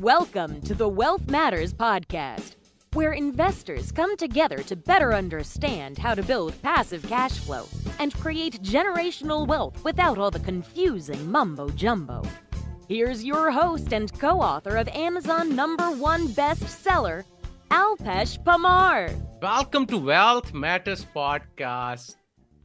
Welcome to the Wealth Matters podcast, where investors come together to better understand how to build passive cash flow and create generational wealth without all the confusing mumbo-jumbo. Here's your host and co-author of Amazon #1 bestseller, Alpesh Pamar. Welcome to Wealth Matters podcast.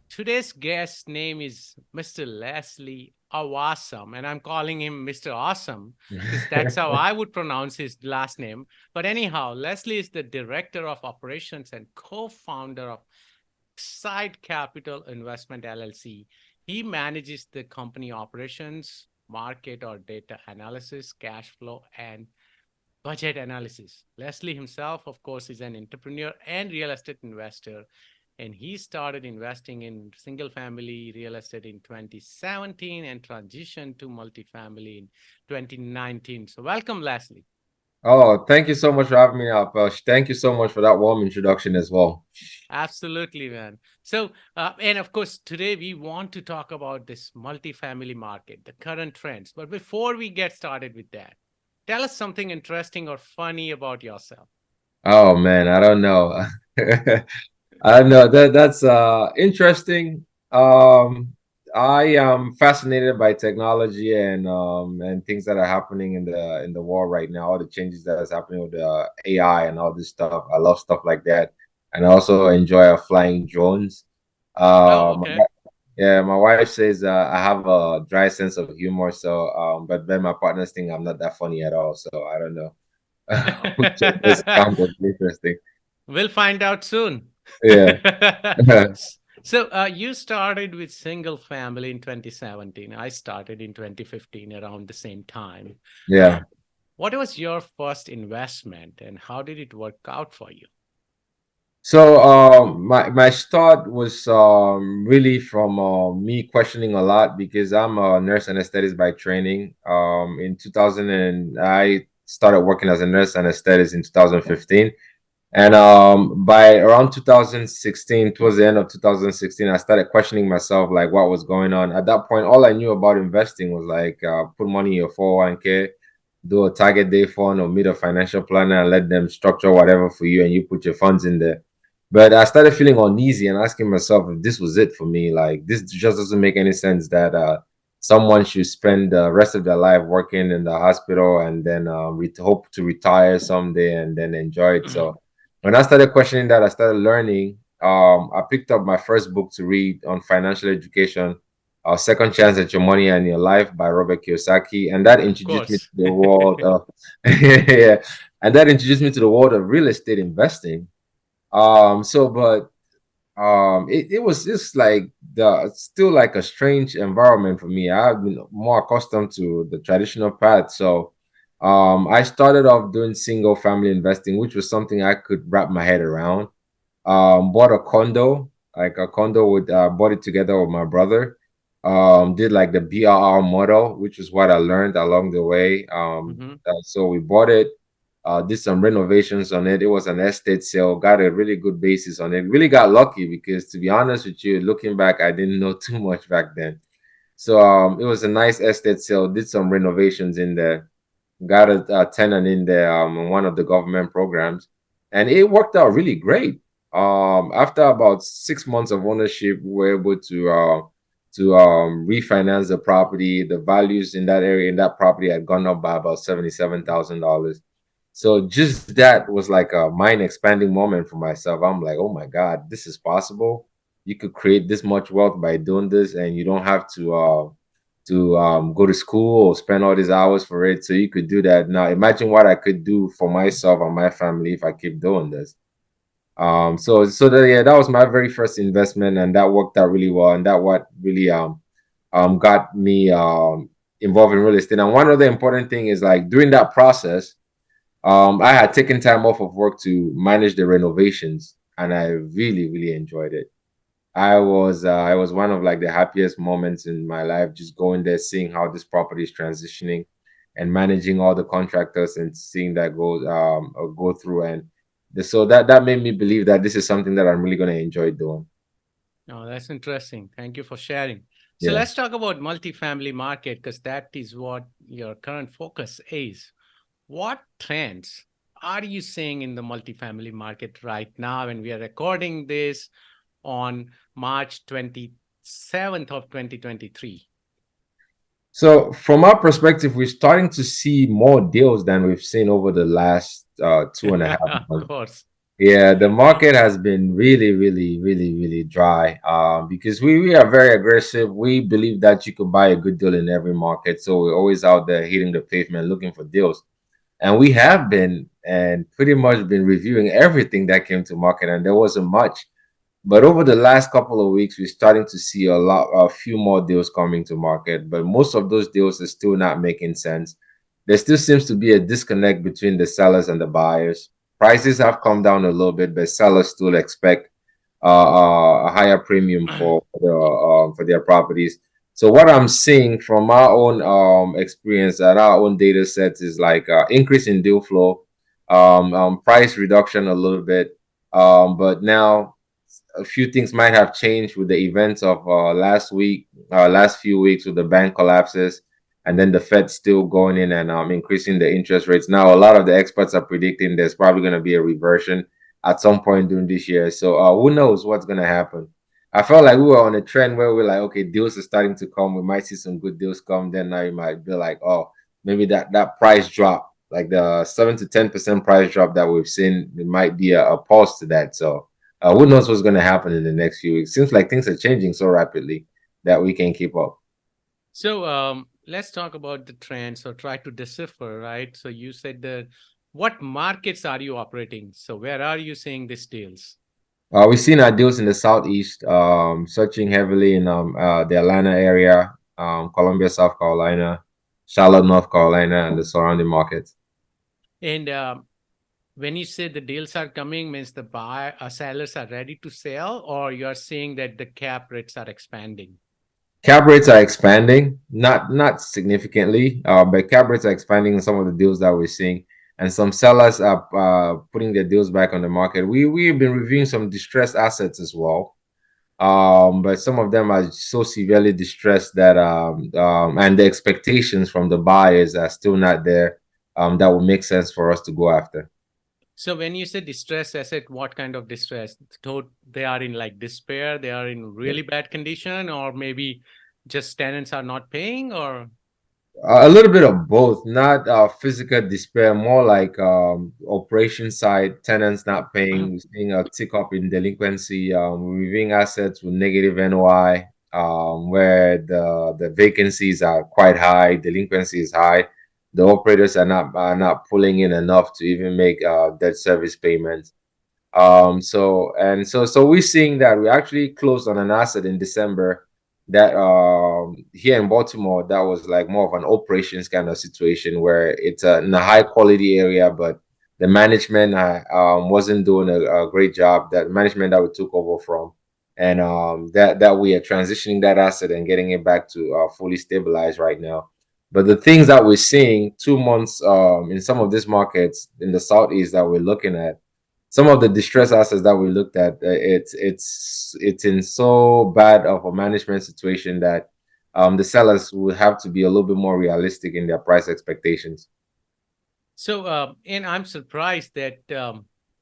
Today's guest name is Mr. Leslie Awasom, and I'm calling him Mr. Awesome because that's how I would pronounce his last name. But anyhow, Leslie is the Director of Operations and co-founder of XSITE Capital Investment LLC. He manages the company operations, market or data analysis, cash flow, and budget analysis. Leslie himself, of course, is an entrepreneur and real estate investor. And he started investing in single-family real estate in 2017 and transitioned to multifamily in 2019. So welcome, Leslie. Oh, thank you so much for having me, Alpesh. Thank you so much for that warm introduction as well. Absolutely, man. So, and of course, today we want to talk about this multifamily market, the current trends. But before we get started with that, tell us something interesting or funny about yourself. Oh man, I don't know. I know that's interesting. I am fascinated by technology and things that are happening in the world right now, all the changes that is happening with the AI and all this stuff. I love stuff like that. And I also enjoy flying drones. Okay. Yeah, my wife says I have a dry sense of humor, so but then my partners think I'm not that funny at all, so I don't know. Which is kind of interesting. We'll find out soon. Yeah. So you started with single family in 2017. I started in 2015 around the same time. Yeah. What was your first investment and how did it work out for you? So my start was really from me questioning a lot because I'm a nurse anesthetist by training. In 2000 and I started working as a nurse anesthetist in 2015. And by around 2016, towards the end of 2016, I started questioning myself, like what was going on. At that point, all I knew about investing was like put money in your 401k, do a target day fund or meet a financial planner and let them structure whatever for you and you put your funds in there. But I started feeling uneasy and asking myself if this was it for me. Like this just doesn't make any sense that someone should spend the rest of their life working in the hospital and then hope to retire someday and then enjoy it. So when I started questioning that, I started learning. I picked up my first book to read on financial education, Second Chance at Your Money and Your Life by Robert Kiyosaki. And that introduced me to the world of, yeah, and that introduced me to the world of real estate investing. It was just like still like a strange environment for me. I've been more accustomed to the traditional path. So I started off doing single family investing, which was something I could wrap my head around. Bought a condo, like a condo with bought it together with my brother. Did like the BRR model, which is what I learned along the way. So we bought it, did some renovations on it. It was an estate sale, got a really good basis on it. Really got lucky because, to be honest with you, looking back, I didn't know too much back then. So it was a nice estate sale. Did some renovations in there, got a tenant in there in one of the government programs, and it worked out really great. After about 6 months of ownership, we were able to refinance the property. The values in that area in that property had gone up by about $77,000. So just that was like a mind expanding moment for myself. I'm like, oh my God, this is possible. You could create this much wealth by doing this, and you don't have to go to school or spend all these hours for it. So you could do that. Now imagine what I could do for myself and my family if I keep doing this. Yeah, that was my very first investment, and that worked out really well. And that what really got me involved in real estate. And one other important thing is like during that process, I had taken time off of work to manage the renovations, and I really, really enjoyed it. I was one of like the happiest moments in my life, just going there, seeing how this property is transitioning, and managing all the contractors and seeing that go through. And so that made me believe that this is something that I'm really going to enjoy doing. Oh, that's interesting. Thank you for sharing. So let's talk about multifamily market because that is what your current focus is. what trends are you seeing in the multifamily market right now when we are recording this on March 27th of 2023? So from our perspective, we're starting to see more deals than we've seen over the last 2.5 months. Of course. Yeah, the market has been really, really, really, really dry because we are very aggressive. We believe that you could buy a good deal in every market. So we're always out there hitting the pavement looking for deals. And we have been and pretty much been reviewing everything that came to market, and there wasn't much. But over the last couple of weeks, we're starting to see a few more deals coming to market. But most of those deals are still not making sense. There still seems to be a disconnect between the sellers and the buyers. Prices have come down a little bit, but sellers still expect a higher premium for their properties. So what I'm seeing from our own experience at our own data sets is like increase in deal flow, price reduction a little bit, but now a few things might have changed with the events of last few weeks with the bank collapses, and then the Fed still going in and increasing the interest rates. Now, a lot of the experts are predicting there's probably going to be a reversion at some point during this year. So, who knows what's going to happen? I felt like we were on a trend where we're like, okay, deals are starting to come. We might see some good deals come. Then now you might be like, oh, maybe that price drop, like the 7 to 10% price drop that we've seen, it might be a pause to that. So who knows what's going to happen in the next few weeks? Seems like things are changing so rapidly that we can't keep up. So let's talk about the trends or try to decipher, right? So you said that what markets are you operating? So where are you seeing these deals? We've seen our deals in the southeast, searching heavily in the Atlanta area, Columbia, South Carolina, Charlotte, North Carolina, and the surrounding markets. And when you say the deals are coming, means the sellers are ready to sell, or you're seeing that the cap rates are expanding? Cap rates are expanding, not significantly, but cap rates are expanding in some of the deals that we're seeing, and some sellers are putting their deals back on the market. We've been reviewing some distressed assets as well, but some of them are so severely distressed that and the expectations from the buyers are still not there. That will make sense for us to go after. So when you say distress asset, what kind of distress? So they are in like despair, they are in really bad condition, or maybe just tenants are not paying, or a little bit of both, not physical despair, more like operation side, tenants not paying, seeing a tick up in delinquency, reviewing assets with negative NOI, where the vacancies are quite high, delinquency is high, the operators are not pulling in enough to even make debt service payments. So we're seeing that we actually closed on an asset in December that here in Baltimore, that was like more of an operations kind of situation where it's in a high quality area, but the management wasn't doing a great job. That management that we took over from, and that we are transitioning that asset and getting it back to fully stabilized right now. But the things that we're seeing 2 months in some of these markets in the southeast that we're looking at, some of the distress assets that we looked at, it's in so bad of a management situation that the sellers will have to be a little bit more realistic in their price expectations. so. And I'm surprised that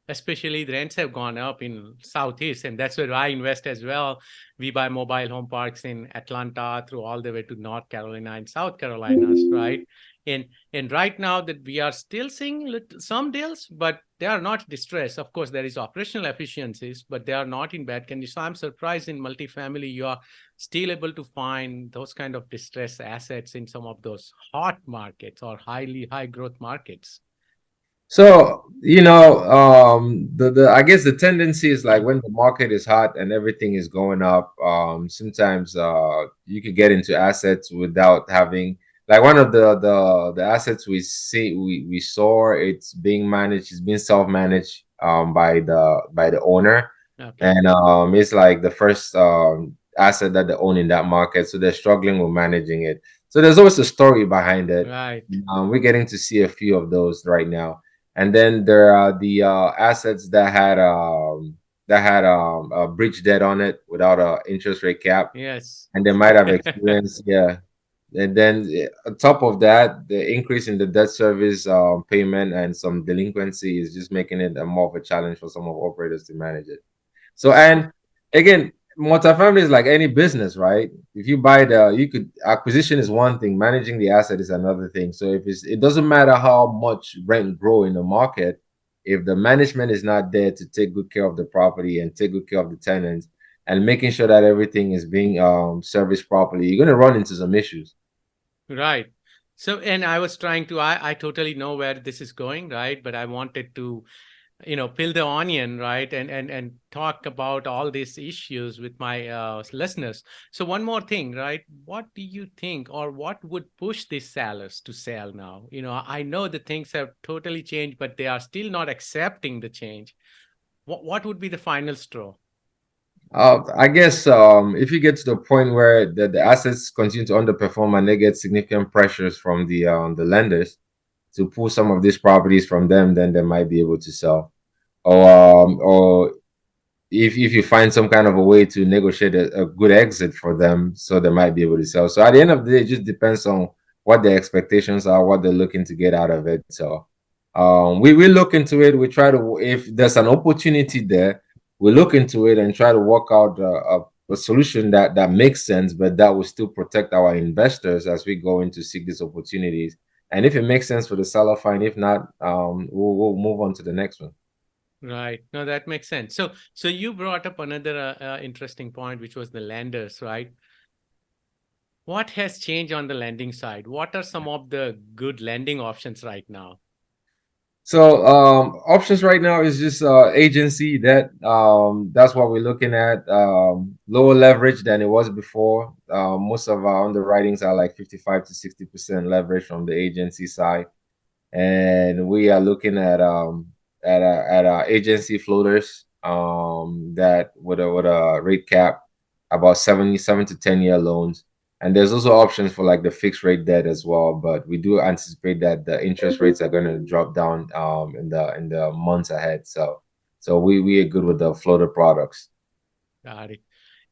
especially the rents have gone up in Southeast, and that's where I invest as well. We buy mobile home parks in Atlanta through all the way to North Carolina and South Carolina, right? And right now that we are still seeing some deals, but they are not distressed. Of course, there is operational efficiencies, but they are not in bad condition. So I'm surprised in multifamily you are still able to find those kind of distressed assets in some of those hot markets or high growth markets. So, the I guess the tendency is like when the market is hot and everything is going up, sometimes you could get into assets without having like one of the assets we saw, it's being managed, it's being self-managed by the owner. Okay. And it's like the first asset that they own in that market. So they're struggling with managing it. So there's always a story behind it. Right. We're getting to see a few of those right now. And then there are the assets that had a bridge debt on it without a interest rate cap, Yes. and they might have experienced And then on top of that, the increase in the debt service payment and some delinquency is just making it a more of a challenge for some of operators to manage it. So, and again, multifamily is like any business, right? If you buy you could acquisition is one thing, managing the asset is another thing. So if it doesn't matter how much rent grow in the market, if the management is not there to take good care of the property and take good care of the tenants and making sure that everything is being serviced properly, you're going to run into some issues. Right. So, and I was trying to, I totally know where this is going, right? But I wanted to, peel the onion, right? And talk about all these issues with my listeners. So one more thing, right? What do you think, or what would push these sellers to sell now? I know the things have totally changed, but they are still not accepting the change. What would be the final straw? I guess if you get to the point where the assets continue to underperform and they get significant pressures from the lenders to pull some of these properties from them, then they might be able to sell. Or if you find some kind of a way to negotiate a good exit for them, so they might be able to sell. So at the end of the day, it just depends on what their expectations are, what they're looking to get out of it. So we look into it. We try to, if there's an opportunity there, we look into it and try to work out a solution that makes sense, but that will still protect our investors as we go in to seek these opportunities. And if it makes sense for the seller, fine. If not, we'll move on to the next one. Right. No, that makes sense. So you brought up another interesting point, which was the lenders, right? What has changed on the lending side? What are some of the good lending options right now? So options right now is just agency debt. That's what we're looking at. Lower leverage than it was before. Most of our underwritings are like 55 to 60% leverage from the agency side, and we are looking at agency floaters that with a rate cap about 7 to 10 year loans. And there's also options for like the fixed rate debt as well, but we do anticipate that the interest rates are going to drop down in the months ahead. So we are good with the floater products. Got it.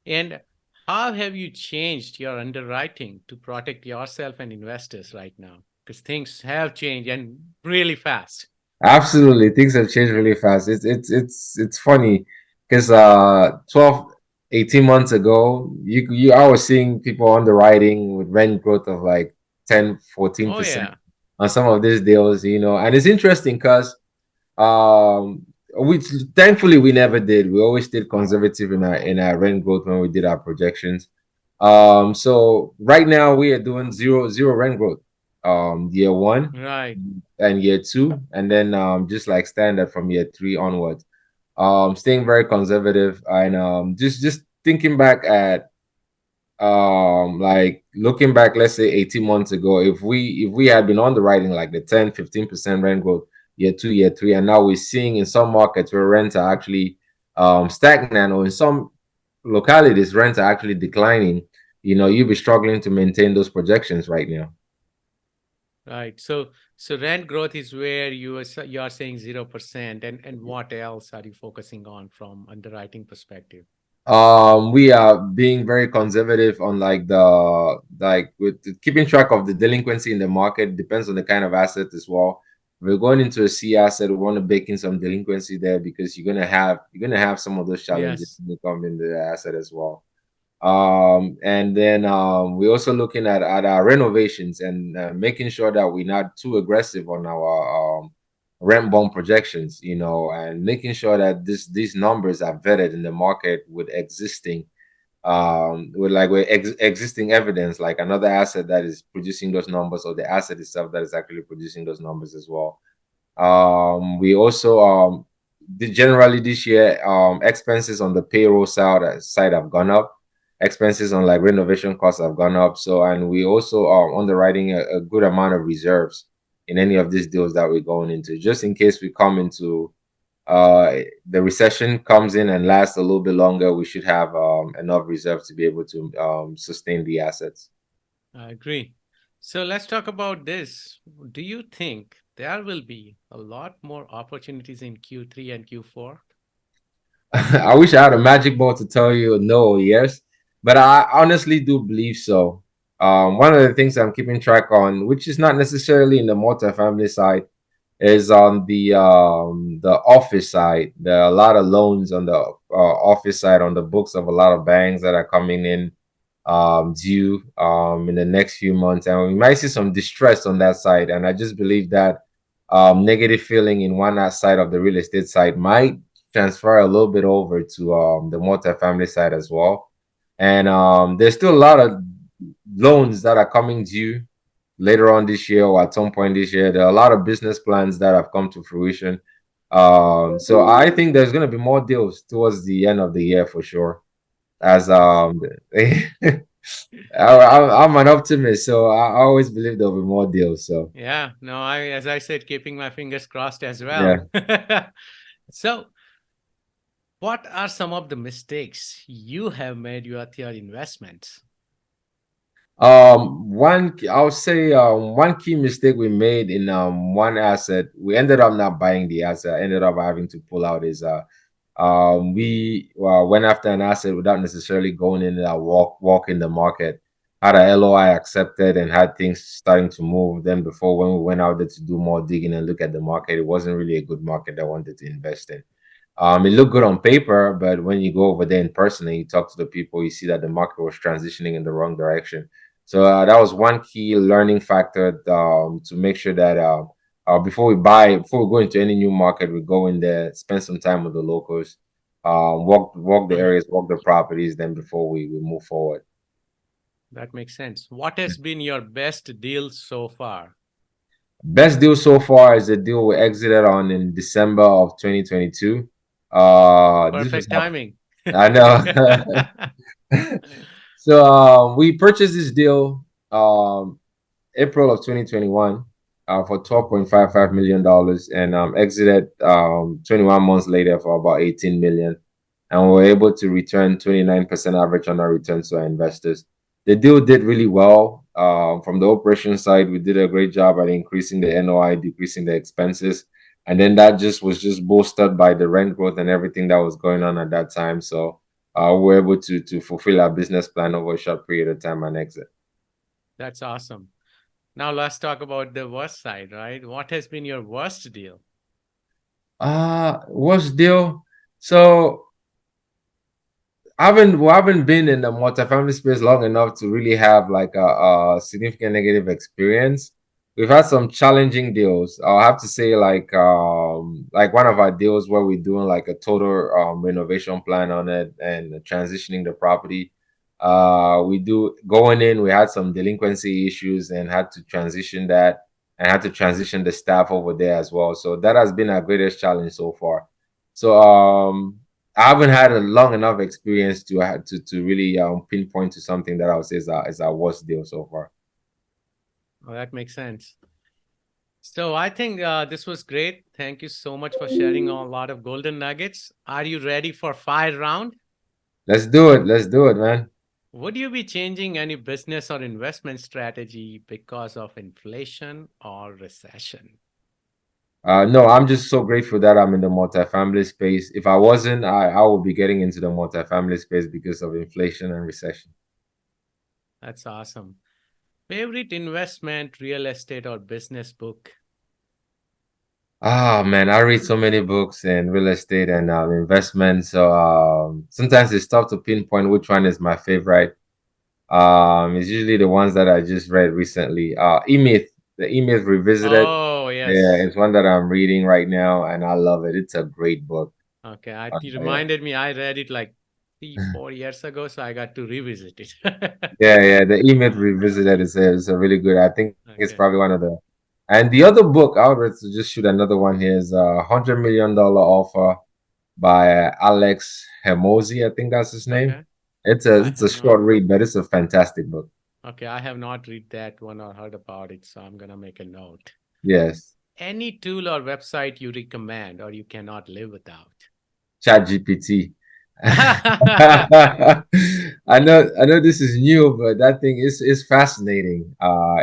And how have you changed your underwriting to protect yourself and investors right now? Because things have changed and really fast. Absolutely, things have changed really fast. It's funny because 12, 18 months ago, you I was seeing people underwriting with rent growth of like 10, Oh, 14% yeah. on some of these deals, and it's interesting because um we thankfully we never did. We always stayed conservative in our rent growth when we did our projections. So right now we are doing zero rent growth. Year one Right. and year two, and then just like standard from year three onwards. Staying very conservative and just thinking back at like looking back, let's say 18 months ago, if we had been underwriting like the 10-15% rent growth year two, year three, and now we're seeing in some markets where rents are actually stagnant, or in some localities rents are actually declining, you'll be struggling to maintain those projections right now. Right. So rent growth is where you are saying 0%, and what else are you focusing on from underwriting perspective? We are being very conservative on like with keeping track of the delinquency in the market. Depends on the kind of asset as well. If we're going into a C asset, we want to bake in some delinquency there because you're gonna have some of those challenges Yes. when you come into the asset as well. And then we're also looking at our renovations and making sure that we're not too aggressive on our rent bond projections, and making sure that these numbers are vetted in the market with existing evidence, like another asset that is producing those numbers, or the asset itself that is actually producing those numbers as well. We also generally this year expenses on the payroll side have gone up. Expenses on like renovation costs have gone up. So, and we also are underwriting a good amount of reserves in any of these deals that we're going into, just in case we come into the recession comes in and lasts a little bit longer. We should have enough reserves to be able to sustain the assets. I agree. So let's talk about this. Do you think there will be a lot more opportunities in Q3 and Q4? I wish I had a magic ball to tell you no or yes, but I honestly do believe so. One of the things I'm keeping track on, which is not necessarily in the multifamily side, is on the office side. There are a lot of loans on the office side on the books of a lot of banks that are coming in due in the next few months, and we might see some distress on that side. And I just believe that negative feeling in one side of the real estate side might transfer a little bit over to the multifamily side as well. And there's still a lot of loans that are coming due later on this year or at some point this year. There are a lot of business plans that have come to fruition. So I think there's going to be more deals towards the end of the year for sure. As I'm an optimist, so I always believe there'll be more deals. So Yeah, no, as I said, keeping my fingers crossed as yeah. well. So, what are some of the mistakes you have made with your investments? I'll say one key mistake we made in one asset, we ended up not buying the asset, ended up having to pull out is we went after an asset without necessarily going in that walk in the market. Had a LOI accepted and had things starting to move. Then before when we went out there to do more digging and look at the market, it wasn't really a good market I wanted to invest in. It looked good on paper, but when you go over there in person and you talk to the people, you see that the market was transitioning in the wrong direction. So that was one key learning factor to make sure that before we go into any new market, we go in there, spend some time with the locals, walk the areas, walk the properties, then before we move forward. That makes sense. What has been your best deal so far? Best deal so far is the deal we exited on in December of 2022. This was Perfect timing. I know. So we purchased this deal April of 2021 for $12.55 million and exited 21 months later for about 18 million. And we were able to return 29% average on our returns to our investors. The deal did really well. From the operation side, we did a great job at increasing the NOI, decreasing the expenses. And then that was just bolstered by the rent growth and everything that was going on at that time. So we were able to fulfill our business plan over a short period of time and exit. That's awesome. Now let's talk about the worst side, right? What has been your worst deal? Worst deal? So I haven't been in the multifamily space long enough to really have like a significant negative experience. We've had some challenging deals. I'll have to say like one of our deals where we're doing like a total renovation plan on it and transitioning the property. We do going in, we had some delinquency issues and had to transition that and had to transition the staff over there as well. So that has been our greatest challenge so far. So I haven't had a long enough experience to really pinpoint to something that I would say is our worst deal so far. Oh, that makes sense. So I think this was great. Thank you so much for sharing a lot of golden nuggets. Are you ready for fire round? Let's do it. Let's do it, man. Would you be changing any business or investment strategy because of inflation or recession? No, I'm just so grateful that I'm in the multifamily space. If I wasn't, I would be getting into the multifamily space because of inflation and recession. That's awesome. Favorite investment, real estate, or business book? Ah, man, I read so many books in real estate and investment. So sometimes it's tough to pinpoint which one is my favorite. It's usually the ones that I just read recently. E-Myth, the E-Myth Revisited. Oh, Yeah, yes. it's one that I'm reading right now, and I love it. It's a great book. Okay, you Yeah, reminded me. I read it like 3, 4 years ago, so I got to revisit it. yeah. The E-Myth Revisited is a really good. I think it's Okay. probably one of the. And the other book, I would to just shoot another one here is $100 Million Offer by Alex Hermosi. I think that's his name. Okay. I It's a have not. short read, but it's a fantastic book. Okay, I have not read that one or heard about it, so I'm gonna make a note. Yes, Any tool or website you recommend or you cannot live without? ChatGPT. I know this is new, but that thing is fascinating.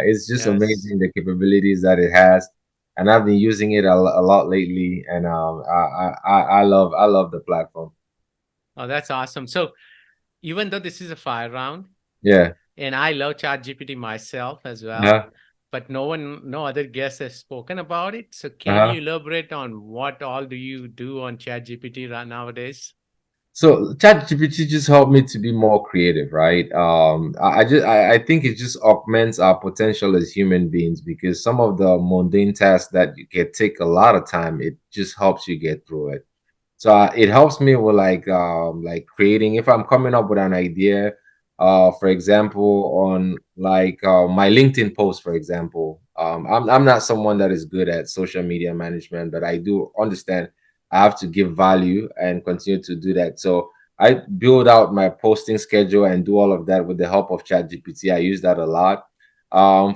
It's just Yes. amazing the capabilities that it has, and I've been using it a lot lately, and I love the platform. Oh, that's awesome. So even though this is a fire round, Yeah. And I love ChatGPT myself as well. Uh-huh. But no other guest has spoken about it. So can Uh-huh. you elaborate on what all do you do on ChatGPT right nowadays? So ChatGPT just helped me to be more creative, right? I think it just augments our potential as human beings because some of the mundane tasks that you can take a lot of time, it just helps you get through it. So it helps me with like creating. If I'm coming up with an idea, for example, on like my LinkedIn post, for example, I'm not someone that is good at social media management, but I do understand I have to give value and continue to do that. So I build out my posting schedule and do all of that with the help of ChatGPT. I use that a lot.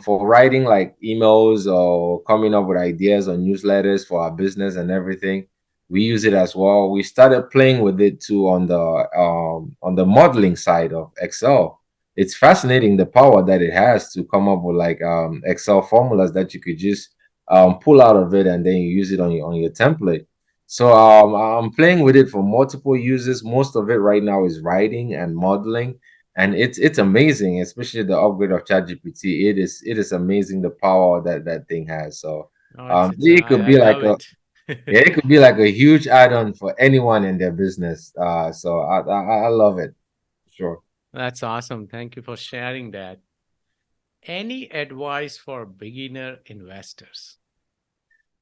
For writing like emails or coming up with ideas or newsletters for our business and everything, we use it as well. We started playing with it too on the modeling side of Excel. It's fascinating the power that it has to come up with like Excel formulas that you could just pull out of it and then you use it on your template. So I'm playing with it for multiple uses. Most of it right now is writing and modeling, and it's amazing, especially the upgrade of ChatGPT. It is amazing the power that that thing has. So Oh, it could I be like love a it. yeah, it could be like a huge add-on for anyone in their business. So I love it. Sure. That's awesome. Thank you for sharing that. Any advice for beginner investors?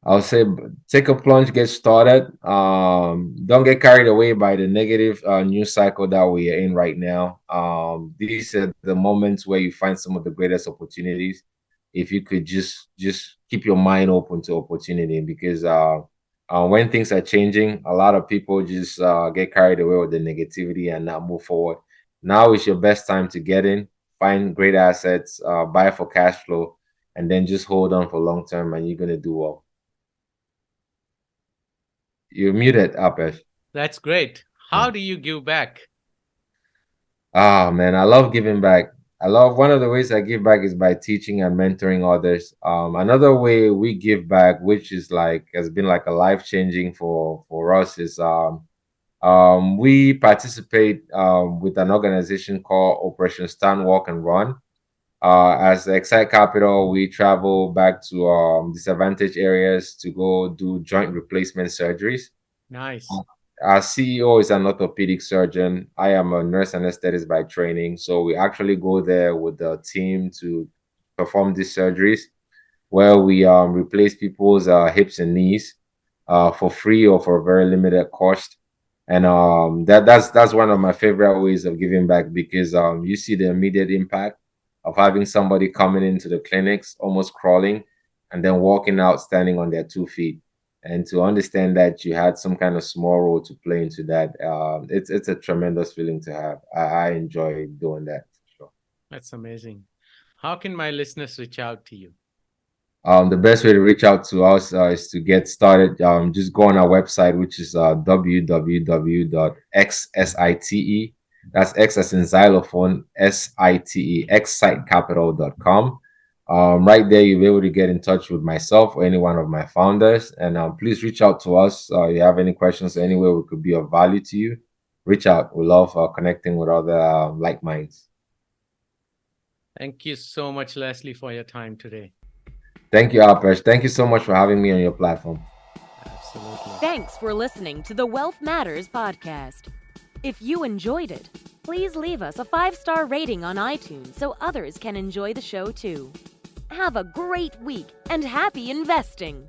I'll say take a plunge, get started. Don't get carried away by the negative news cycle that we are in right now. These are the moments where you find some of the greatest opportunities. If you could just keep your mind open to opportunity, because when things are changing, a lot of people just get carried away with the negativity and not move forward. Now is your best time to get in, find great assets, buy for cash flow, and then just hold on for long term, and you're gonna do well. You're muted, Apesh. That's great. How do you give back? Ah, man, I love giving back. I love one of the ways I give back is by teaching and mentoring others. Another way we give back, which is like has been like a life changing for us, is we participate with an organization called Operation Stand, Walk, and Run. As XSITE Capital, we travel back to disadvantaged areas to go do joint replacement surgeries. Nice. Our CEO is an orthopedic surgeon. I am a nurse anesthetist by training. So we actually go there with the team to perform these surgeries where we replace people's hips and knees for free or for a very limited cost. And that's one of my favorite ways of giving back because you see the immediate impact of having somebody coming into the clinics almost crawling and then walking out standing on their 2 feet, and to understand that you had some kind of small role to play into that, it's a tremendous feeling to have. I enjoy doing that for sure. That's amazing. How can my listeners reach out to you? The best way to reach out to us is to get started. Just go on our website, which is www.xsite. That's X as in xylophone, SITE, xsitecapital.com. Right there, you'll be able to get in touch with myself or any one of my founders. And please reach out to us. If you have any questions, anywhere we could be of value to you, reach out. We love connecting with other like minds. Thank you so much, Leslie, for your time today. Thank you, Alpesh. Thank you so much for having me on your platform. Absolutely. Thanks for listening to the Wealth Matters podcast. If you enjoyed it, please leave us a 5-star rating on iTunes so others can enjoy the show too. Have a great week and happy investing!